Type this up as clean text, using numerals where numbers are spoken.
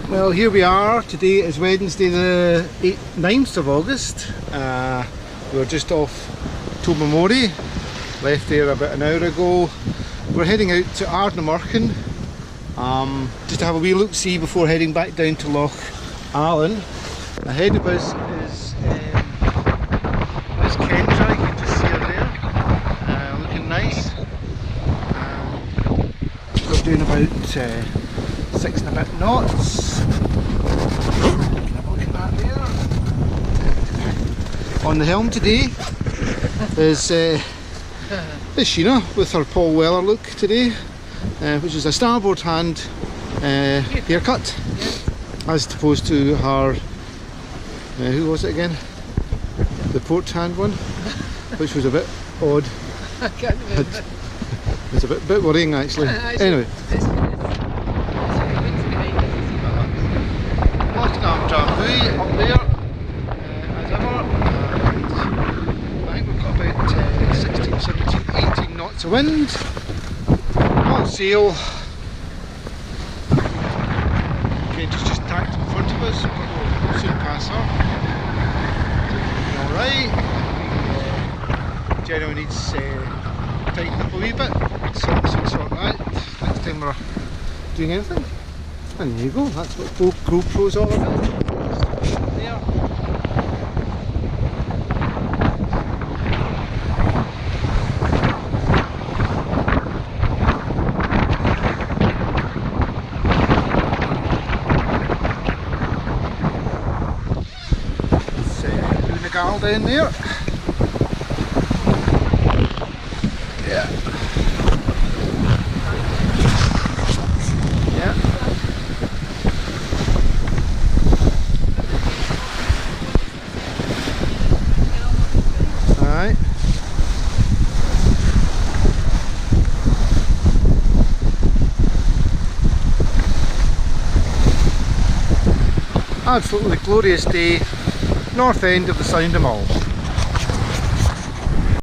Well, here we are. Today is Wednesday the 9th of August. We're just off Tobermory, left there about an hour ago. We're heading out to Ardnamurchan just to have a wee look-see before heading back down to Loch Allen. Ahead of us is Kendra, you can just see her there, looking nice. We're doing about 6 and a bit knots. Look at that there. On the helm today is Sheena with her Paul Weller look today, which is a starboard hand haircut, as opposed to her, who was it again? The port hand one, which was a bit odd. I can't remember. It's a bit worrying actually. Anyway. Up there, as ever, and I think we've got about 16, 17, 18 knots of wind, all sail. Kendra's just tacked in front of us, but we'll soon pass her. Alright, Jenna needs tightening up a wee bit, so we'll sort that next time we're doing anything. And there you go, that's what GoPro's all about. There. It's doing the gal down there. Yeah. Absolutely glorious day, north end of the Sound of Mull.